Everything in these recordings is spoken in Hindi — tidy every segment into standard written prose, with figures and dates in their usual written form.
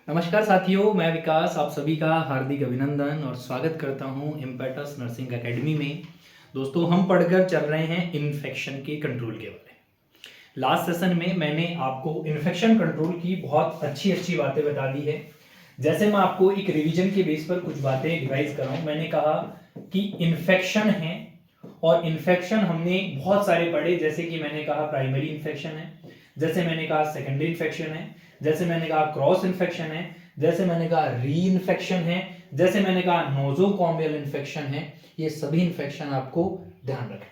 नमस्कार साथियों, मैं विकास आप सभी का हार्दिक अभिनंदन और स्वागत करता हूं इम्पेटस नर्सिंग एकेडमी में। दोस्तों, हम पढ़कर चल रहे हैं इन्फेक्शन के कंट्रोल के बारे में। लास्ट सेशन में मैंने आपको इन्फेक्शन कंट्रोल की बहुत अच्छी अच्छी बातें बता दी है। जैसे मैं आपको एक रिवीजन के बेस पर कुछ बातें रिवाइज कर रहा हूँ। मैंने कहा कि इन्फेक्शन है और इन्फेक्शन हमने बहुत सारे पढ़े। जैसे कि मैंने कहा प्राइमरी इन्फेक्शन है, जैसे मैंने कहा सेकेंडरी इन्फेक्शन है, जैसे मैंने कहा क्रॉस इन्फेक्शन है, जैसे मैंने कहा री इन्फेक्शन है, जैसे मैंने कहा नोजोकॉमियल इन्फेक्शन है। ये सभी इन्फेक्शन आपको ध्यान रखें।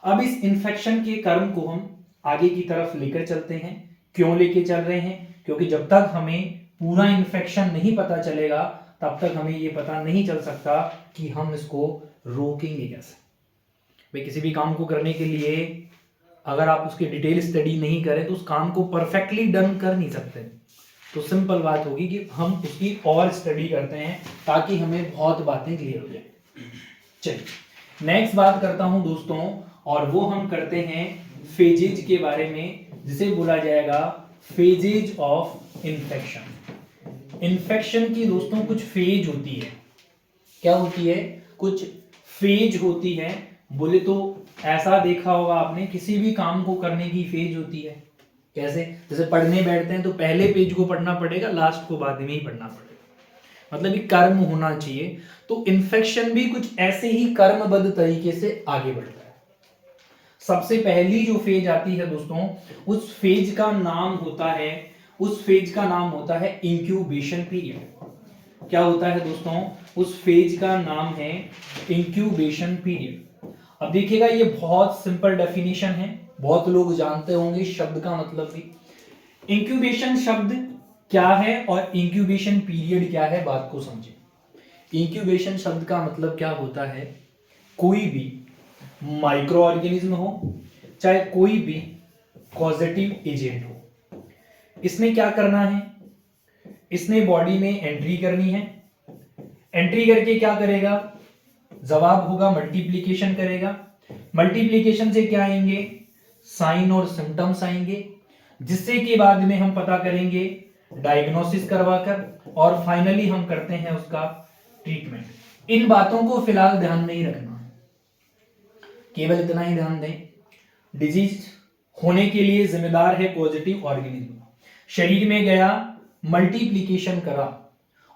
अब इस इन्फेक्शन के कर्म को हम आगे की तरफ लेकर चलते हैं। क्यों लेके चल रहे हैं? क्योंकि जब तक हमें पूरा इन्फेक्शन नहीं पता चलेगा तब तक हमें ये पता नहीं चल सकता कि हम इसको रोकेंगे कैसे। भाई, किसी भी काम को करने के लिए अगर आप उसकी डिटेल स्टडी नहीं करें तो उस काम को परफेक्टली डन कर नहीं सकते। तो सिंपल बात होगी कि हम उसकी और स्टडी करते हैं ताकि हमें बहुत बातें क्लियर हो जाए। चलिए नेक्स्ट बात करता हूं दोस्तों, और वो हम करते हैं फेजेज के बारे में, जिसे बोला जाएगा फेजेज ऑफ इन्फेक्शन। इन्फेक्शन की दोस्तों कुछ फेज होती है। क्या होती है? कुछ फेज होती है। बोले तो ऐसा देखा होगा आपने, किसी भी काम को करने की फेज होती है। कैसे? जैसे पढ़ने बैठते हैं तो पहले पेज को पढ़ना पड़ेगा, लास्ट को बाद में ही पढ़ना पड़ेगा। मतलब ये कर्म होना चाहिए। तो इन्फेक्शन भी कुछ ऐसे ही कर्मबद्ध तरीके से आगे बढ़ता है। सबसे पहली जो फेज आती है दोस्तों, उस फेज का नाम होता है इंक्यूबेशन पीरियड। क्या होता है दोस्तों? उस फेज का नाम है इंक्यूबेशन पीरियड। अब देखिएगा, ये बहुत सिंपल डेफिनेशन है, बहुत लोग जानते होंगे शब्द का मतलब भी। इंक्यूबेशन शब्द क्या है और इंक्यूबेशन पीरियड क्या है, बात को समझें। इंक्यूबेशन शब्द का मतलब क्या होता है? कोई भी माइक्रो ऑर्गेनिज्म हो, चाहे कोई भी कॉजेटिव एजेंट हो, इसने क्या करना है? इसने बॉडी में एंट्री करनी है। एंट्री करके क्या करेगा? जवाब होगा मल्टीप्लीकेशन करेगा। मल्टीप्लीकेशन से क्या आएंगे? साइन और सिम्टम्स आएंगे, जिससे कि बाद में हम पता करेंगे डायग्नोसिस करवाकर, और फाइनली हम करते हैं उसका ट्रीटमेंट। इन बातों को फिलहाल ध्यान नहीं रखना, केवल इतना ही ध्यान दें, डिजीज होने के लिए जिम्मेदार है पॉजिटिव ऑर्गेनिज्म। शरीर में गया, मल्टीप्लीकेशन करा,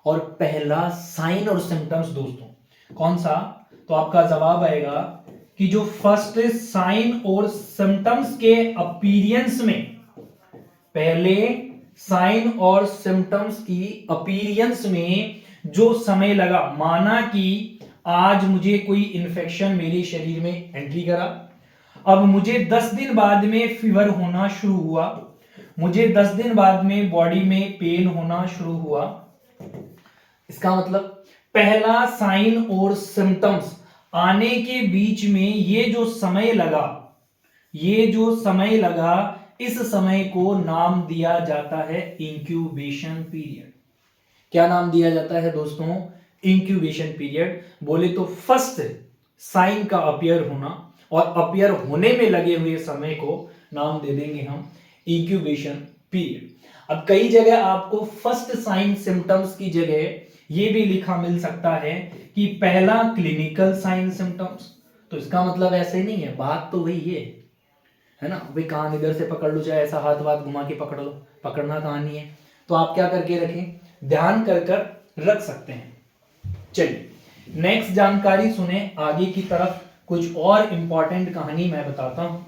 और पहला साइन और सिम्टम्स दोस्तों कौन सा? तो आपका जवाब आएगा कि जो फर्स्ट साइन और सिम्टम्स के अपीयरेंस में, पहले साइन और सिम्टम्स की अपीयरेंस में जो समय लगा, माना कि आज मुझे कोई इंफेक्शन मेरे शरीर में एंट्री करा, अब मुझे 10 दिन बाद में फीवर होना शुरू हुआ, मुझे 10 दिन बाद में बॉडी में पेन होना शुरू हुआ। इसका मतलब पहला साइन और सिम्टम्स आने के बीच में ये जो समय लगा, इस समय को नाम दिया जाता है इंक्यूबेशन पीरियड। क्या नाम दिया जाता है दोस्तों? Incubation period. बोले तो फर्स्ट साइन का अपीयर होना और अपीयर होने में लगे हुए समय को नाम दे देंगे हम इंक्यूबेशन पीरियड। अब कई जगह आपको फर्स्ट साइन सिम्टम्स की जगह ये भी लिखा मिल सकता है कि पहला क्लिनिकल साइन सिम्टम्स। तो इसका मतलब ऐसे नहीं है, बात तो वही है ना। भाई कान इधर से पकड़ लो, चाहे ऐसा हाथ वाथ घुमा के पकड़ लो, पकड़ना कहां नहीं है। तो आप क्या करके रखें? ध्यान कर रख सकते हैं। चलिए नेक्स्ट जानकारी सुने, आगे की तरफ कुछ और इंपॉर्टेंट कहानी मैं बताता हूं।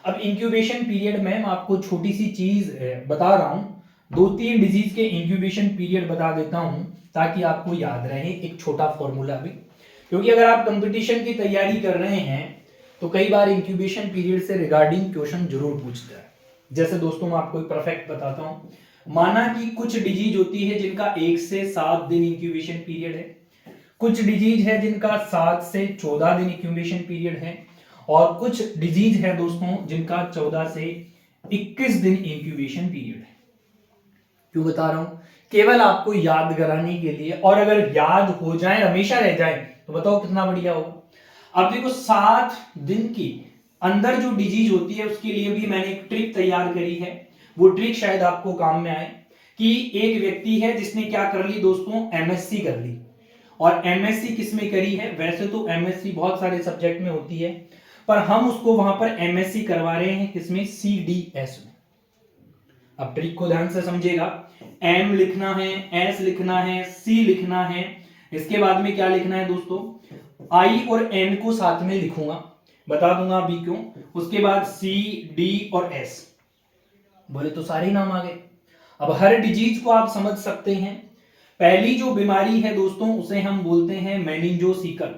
अब इंक्यूबेशन पीरियड में मैं आपको छोटी सी चीज बता रहा हूं, 2-3 डिजीज के इंक्यूबेशन पीरियड बता देता हूं ताकि आपको याद रहे एक छोटा फॉर्मूला भी। क्योंकि अगर आप कंपटीशन की तैयारी कर रहे हैं तो कई बार इंक्यूबेशन पीरियड से रिगार्डिंग क्वेश्चन जरूर पूछता है। जैसे दोस्तों मैं आपको परफेक्ट बताता हूं। माना कि कुछ डिजीज होती है जिनका 1 से 7 दिन इंक्यूबेशन पीरियड है, कुछ डिजीज है जिनका 7 से 14 दिन इंक्यूबेशन पीरियड है, और कुछ डिजीज है दोस्तों जिनका 14 से 21 दिन इंक्यूबेशन पीरियड है। क्यों बता रहा हूं? केवल आपको याद कराने के लिए, और अगर याद हो जाए, हमेशा रह जाए, तो बताओ कितना बढ़िया होगा। अब देखो 7 दिन की अंदर जो डिजीज होती है उसके लिए भी मैंने एक ट्रिक तैयार करी है। वो ट्रिक शायद आपको काम में आए। कि एक व्यक्ति है जिसने क्या कर ली दोस्तों, एमएससी कर ली। और एमएससी किस में करी है, वैसे तो एमएससी बहुत सारे सब्जेक्ट में होती है, पर हम उसको वहां पर एमएससी करवा रहे हैं किसमें, सीडीएस में। अब ट्रिक को ध्यान से समझिएगा, एम लिखना है, एस लिखना है, सी लिखना है, इसके बाद में क्या लिखना है दोस्तों, आई और एन को साथ में लिखूंगा, बता दूंगा अभी क्यों। उसके बाद सी, डी और एस, बोले तो सारे नाम आ गए। अब हर डिजीज को आप समझ सकते हैं। पहली जो बीमारी है दोस्तों उसे हम बोलते हैं मेनिंजोसिकल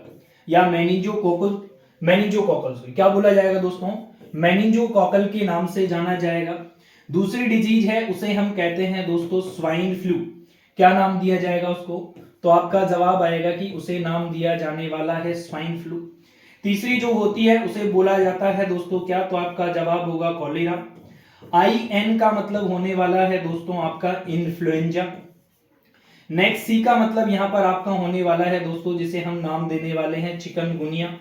या मेनिंजोकोकल, क्या बोला जाएगा दोस्तों, मेनिंजोकोकल के नाम से जाना जाएगा। दूसरी डिजीज है उसे हम कहते हैं दोस्तों स्वाइन फ्लू, क्या नाम दिया जाएगा उसको, तो आपका जवाब आएगा कि उसे नाम दिया जाने वाला है स्वाइन फ्लू। तीसरी जो होती है उसे बोला जाता है दोस्तों क्या, तो आपका जवाब होगा कॉलेरा। IN का मतलब होने वाला है दोस्तों आपका इन्फ्लुएंजा। नेक्स्ट सी का मतलब यहां पर आपका होने वाला है दोस्तों जिसे हम नाम देने वाले हैं चिकनगुनिया।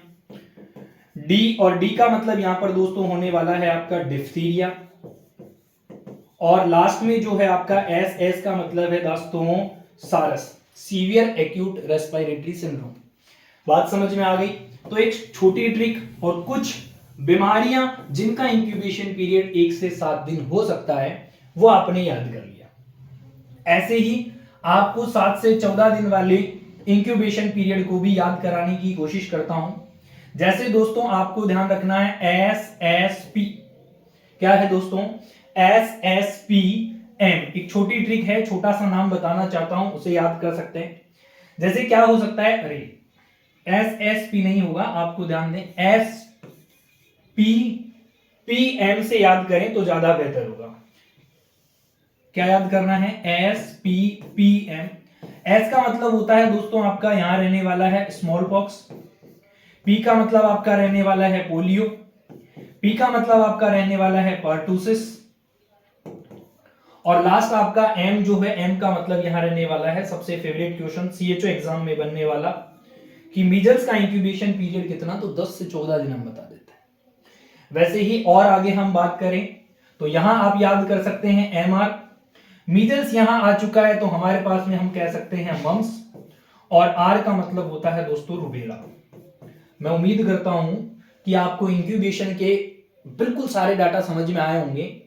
डी और डी का मतलब यहां पर दोस्तों होने वाला है आपका डिफ्थीरिया। और लास्ट में जो है आपका एस का मतलब है दोस्तों सारस, सीवियर एक्यूट रेस्पिरेटरी सिंड्रोम। बात समझ में आ गई। तो एक छोटी ट्रिक और कुछ बीमारियां जिनका इंक्यूबेशन पीरियड 1 से 7 दिन हो सकता है वो आपने याद कर लिया। ऐसे ही आपको 7 से 14 दिन वाले इंक्यूबेशन पीरियड को भी याद कराने की कोशिश करता हूं। जैसे दोस्तों आपको ध्यान रखना है SSP, क्या है दोस्तों, SSPM। एक छोटी ट्रिक है, छोटा सा नाम बताना चाहता हूं, उसे याद कर सकते हैं। जैसे क्या हो सकता है, अरे SSP नहीं होगा, आपको ध्यान दें SPPM से याद करें तो ज्यादा बेहतर होगा। क्या याद करना है, SPPM। S का मतलब होता है दोस्तों आपका यहां रहने वाला है स्मॉल पॉक्स, P का मतलब आपका रहने वाला है पोलियो, P का मतलब आपका रहने वाला है पर्टूसिस, और लास्ट आपका M जो है, M का मतलब यहां रहने वाला है सबसे फेवरेट क्वेश्चन CHO एग्जाम में बनने वाला कि मीजल्स का इंक्यूबेशन पीरियड कितना, तो 10 से 14 दिन हम बता देते हैं। वैसे ही और आगे हम बात करें तो यहां आप याद कर सकते हैं MR, मीजल्स यहां आ चुका है तो हमारे पास में हम कह सकते हैं मम्स, और R का मतलब होता है दोस्तों रुबेला। मैं उम्मीद करता हूं कि आपको इंक्यूबेशन के बिल्कुल सारे डाटा समझ में आए होंगे।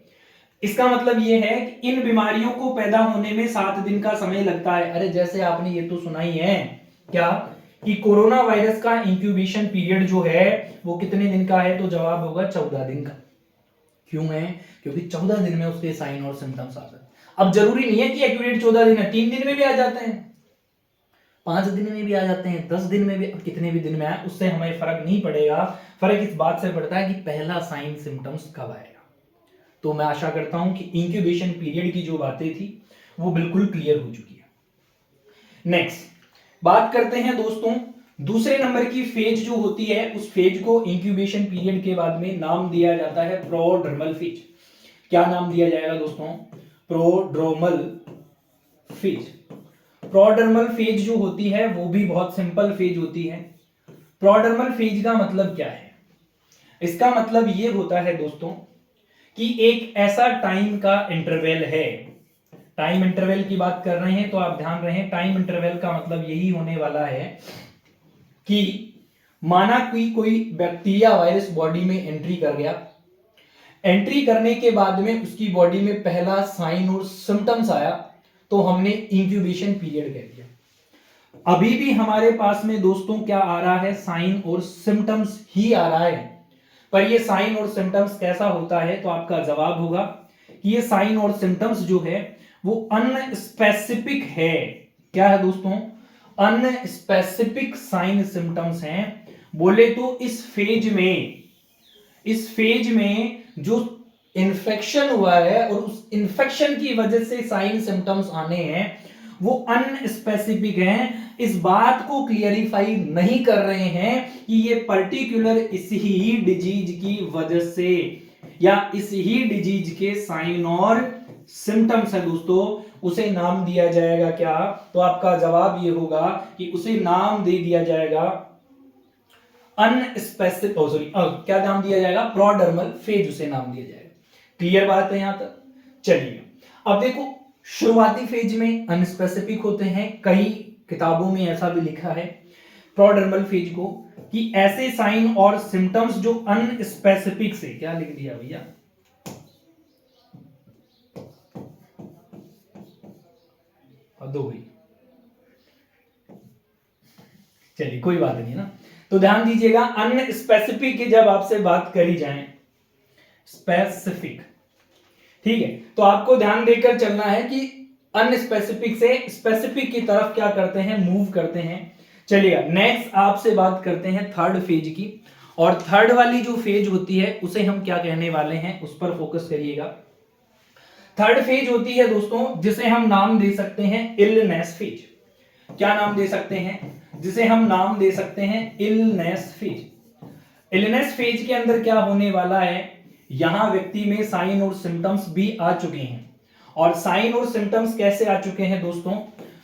इसका मतलब यह है कि इन बीमारियों को पैदा होने में 7 दिन का समय लगता है। अरे जैसे आपने ये तो सुना ही है क्या, कि कोरोना वायरस का इंक्यूबेशन पीरियड जो है वो कितने दिन का है, तो जवाब होगा 14 दिन का। क्यों है, क्योंकि 14 दिन में उसके साइन और सिम्टम्स आ जाते हैं। अब जरूरी नहीं है कि एक्यूरेट 14 दिन है, 3 दिन में भी आ जाते हैं, 5 दिन में भी आ जाते हैं, 10 दिन में भी, कितने भी दिन में आए उससे हमें फर्क नहीं पड़ेगा। फर्क इस बात से पड़ता है कि पहला साइन सिम्टम्स कब आएगा। तो मैं आशा करता हूं कि इंक्यूबेशन पीरियड की जो बातें थी वो बिल्कुल क्लियर हो चुकी है। नेक्स्ट बात करते हैं दोस्तों दूसरे नंबर की फेज जो होती है, उस फेज को इंक्यूबेशन पीरियड के बाद में नाम दिया जाता है प्रोड्रोमल फेज। क्या नाम दिया जाएगा दोस्तों, प्रोड्रोमल फेज। प्रोड्रोमल फेज जो होती है वो भी बहुत सिंपल फेज होती है। प्रोड्रोमल फेज का मतलब क्या है, इसका मतलब ये होता है दोस्तों कि एक ऐसा टाइम का इंटरवल है, टाइम इंटरवल की बात कर रहे हैं तो आप ध्यान रखें, टाइम इंटरवल का मतलब यही होने वाला है कि माना कि कोई बैक्टीरिया वायरस बॉडी में एंट्री कर गया, एंट्री करने के बाद में उसकी बॉडी में पहला साइन और सिम्टम्स आया तो हमने इंक्यूबेशन पीरियड कह दिया। अभी भी हमारे पास में दोस्तों क्या आ रहा है, साइन और सिम्टम्स ही आ रहा है, पर ये साइन और सिम्टम्स कैसा होता है, तो आपका जवाब होगा कि ये साइन और सिम्टम्स जो है वो अनस्पेसिफिक है। क्या है दोस्तों, अनस्पेसिफिक साइन सिम्टम्स हैं। बोले तो इस फेज में जो इन्फेक्शन हुआ है और उस इन्फेक्शन की वजह से साइन सिम्टम्स आने हैं वो अनस्पेसिफिक हैं। इस बात को क्लियरिफाई नहीं कर रहे हैं कि ये पर्टिकुलर इस ही डिजीज की वजह से या इस ही डिजीज के साइन और सिम्टम्स है दोस्तों, उसे नाम दिया जाएगा क्या, तो आपका जवाब ये होगा कि उसे नाम दे दिया जाएगा अनस्पेसिफिक, क्या नाम दिया जाएगा, प्रोड्रोमल फेज उसे नाम दिया जाएगा। क्लियर बात है यहां तक। चलिए अब देखो शुरुआती फेज में अनस्पेसिफिक होते हैं, कई किताबों में ऐसा भी लिखा है प्रोडर्मल फेज को कि ऐसे साइन और सिम्टम्स जो अनस्पेसिफिक से, क्या लिख दिया भैया, हद हो गई, चलिए कोई बात नहीं ना। तो ध्यान दीजिएगा, अनस्पेसिफिक की जब आपसे बात करी जाए, स्पेसिफिक, ठीक है, तो आपको ध्यान देकर चलना है कि अनस्पेसिफिक से स्पेसिफिक की तरफ क्या करते हैं, मूव करते हैं। चलिएगा, नेक्स्ट आपसे बात करते हैं थर्ड फेज की, और थर्ड वाली जो फेज होती है उसे हम क्या कहने वाले हैं, उस पर फोकस करिएगा। थर्ड फेज होती है दोस्तों जिसे हम नाम दे सकते हैं इलनेस फेज। क्या नाम दे सकते हैं, जिसे हम नाम दे सकते हैं इलनेस फेज। इलनेस फेज के अंदर क्या होने वाला है, यहां व्यक्ति में साइन और सिम्टम्स भी आ चुके हैं। और साइन और सिम्टम्स कैसे आ चुके हैं दोस्तों,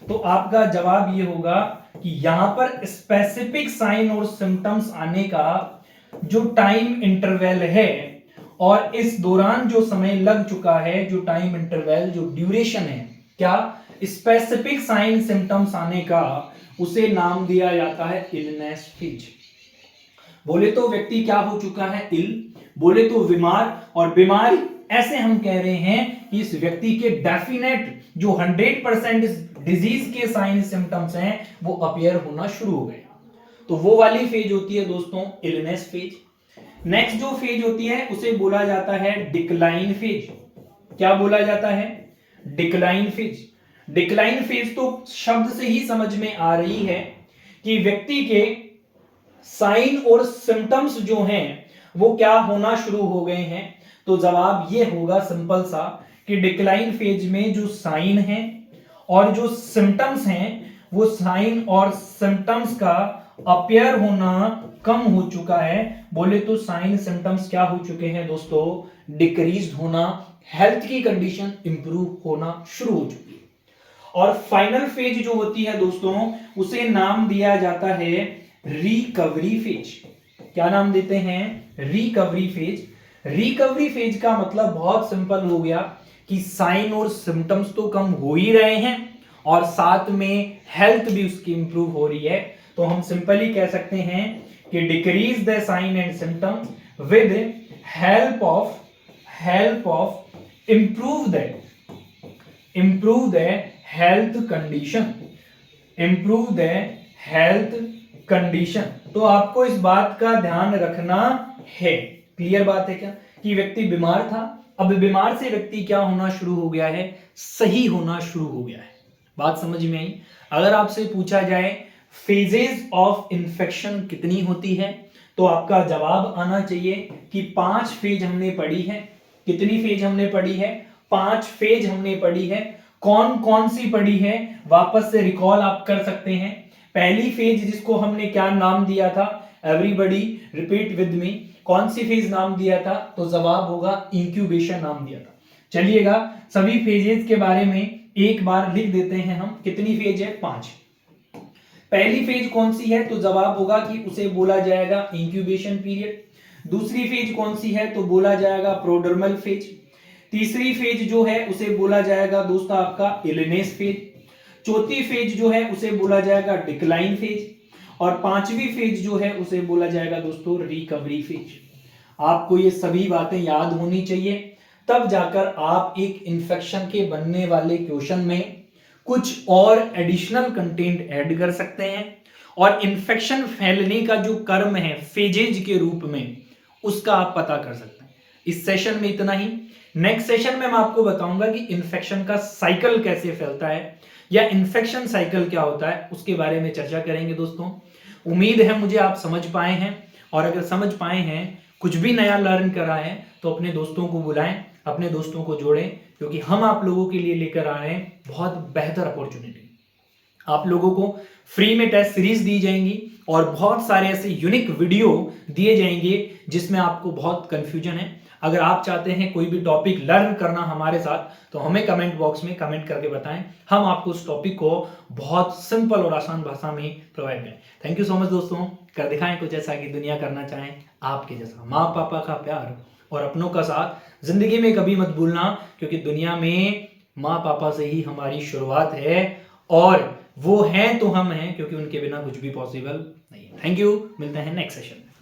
तो आपका जवाब ये होगा कि यहां पर स्पेसिफिक साइन और सिम्टम्स आने का जो टाइम इंटरवल है, और इस दौरान जो समय लग चुका है, जो टाइम इंटरवल, जो ड्यूरेशन है, क्या स्पेसिफिक साइन सिम्टम्स आने का, उसे नाम दिया जाता है इलनेस फेज। बोले तो व्यक्ति क्या हो चुका है, इल, बोले तो बीमार, और बीमारी ऐसे हम कह रहे हैं कि इस व्यक्ति के डेफिनेट जो 100% इस डिजीज के साइन सिम्टम्स हैं वो अपीयर होना शुरू हो गए। तो वो वाली फेज होती है दोस्तों इलनेस फेज। नेक्स्ट जो फेज होती है उसे बोला जाता है डिक्लाइन फेज। क्या बोला जाता है, डिक्लाइन फेज। डिक्लाइन फेज तो शब्द से ही समझ में आ रही है कि व्यक्ति के साइन और सिम्टम्स जो हैं वो क्या होना शुरू हो गए हैं। तो जवाब ये होगा सिंपल सा कि डिक्लाइन फेज में जो साइन है और जो सिम्टम्स हैं, वो साइन और सिम्टम्स का अपीयर होना कम हो चुका है। बोले तो साइन सिम्टम्स क्या हो चुके हैं दोस्तों, डिक्रीज होना, हेल्थ की कंडीशन इंप्रूव होना शुरू हो चुकी है। और फाइनल फेज जो होती है दोस्तों उसे नाम दिया जाता है रिकवरी फेज। क्या नाम देते हैं, रिकवरी फेज। रिकवरी फेज का मतलब बहुत सिंपल हो गया कि साइन और सिम्टम्स तो कम हो ही रहे हैं और साथ में हेल्थ भी उसकी इंप्रूव हो रही है। तो हम सिंपली कह सकते हैं कि decrease the sign and symptom with help of improve the health condition, improve the health condition. तो आपको इस बात का ध्यान रखना है, क्लियर बात है क्या, कि व्यक्ति बीमार था, अब बीमार से व्यक्ति क्या होना शुरू हो गया है, सही होना शुरू हो गया है। बात समझ में आई। अगर आपसे पूछा जाए फेजेस ऑफ इंफेक्शन कितनी होती है, तो आपका जवाब आना चाहिए कि 5 फेज हमने पढ़ी है। कितनी फेज हमने पढ़ी है, 5 फेज हमने पढ़ी है। कौन कौन सी पढ़ी है, वापस से रिकॉल आप कर सकते हैं। पहली फेज जिसको हमने क्या नाम दिया था, एवरीबॉडी रिपीट विद मी, कौन सी फेज नाम दिया था, तो जवाब होगा इंक्यूबेशन नाम दिया था। चलिएगा सभी फेजेस के बारे में एक बार लिख देते हैं हम। कितनी फेज है, 5। पहली फेज कौन सी है, तो जवाब होगा कि उसे बोला जाएगा इंक्यूबेशन पीरियड। दूसरी फेज कौन सी है, तो बोला जाएगा प्रोडर्मल फेज। तीसरी फेज जो है उसे बोला जाएगा दोस्तों आपका इलनेस फेज। चौथी फेज जो है उसे बोला जाएगा डिक्लाइन फेज, और 5वीं फेज जो है उसे बोला जाएगा दोस्तों रिकवरी फेज। आपको ये सभी बातें याद होनी चाहिए, तब जाकर आप एक इन्फेक्शन के बनने वाले क्वेश्चन में कुछ और एडिशनल कंटेंट ऐड कर सकते हैं, और इन्फेक्शन फैलने का जो क्रम है फेजेज के रूप में, उसका आप पता कर सकते हैं। इस सेशन में इतना ही। नेक्स्ट सेशन में मैं आपको बताऊंगा कि इन्फेक्शन का साइकिल कैसे फैलता है, या इन्फेक्शन साइकिल क्या होता है, उसके बारे में चर्चा करेंगे दोस्तों। उम्मीद है मुझे आप समझ पाए हैं, और अगर समझ पाए हैं, कुछ भी नया लर्न करा है, तो अपने दोस्तों को बुलाएं, अपने दोस्तों को जोड़ें, क्योंकि हम आप लोगों के लिए लेकर आ रहे हैं बहुत बेहतर अपॉर्चुनिटी। आप लोगों को फ्री में टेस्ट सीरीज दी जाएंगी और बहुत सारे ऐसे यूनिक वीडियो दिए जाएंगे जिसमें आपको बहुत कंफ्यूजन है। अगर आप चाहते हैं कोई भी टॉपिक लर्न करना हमारे साथ, तो हमें कमेंट बॉक्स में कमेंट करके बताएं, हम आपको उस टॉपिक को बहुत सिंपल और आसान भाषा में प्रोवाइड करें। थैंक यू सो मच दोस्तों। कर दिखाएं कुछ ऐसा कि दुनिया करना चाहें आपके जैसा। माँ पापा का प्यार और अपनों का साथ जिंदगी में कभी मत भूलना, क्योंकि दुनिया में माँ पापा से ही हमारी शुरुआत है और वो हैं तो हम हैं, क्योंकि उनके बिना कुछ भी पॉसिबल नहीं है। थैंक यू, मिलते हैं नेक्स्ट सेशन में।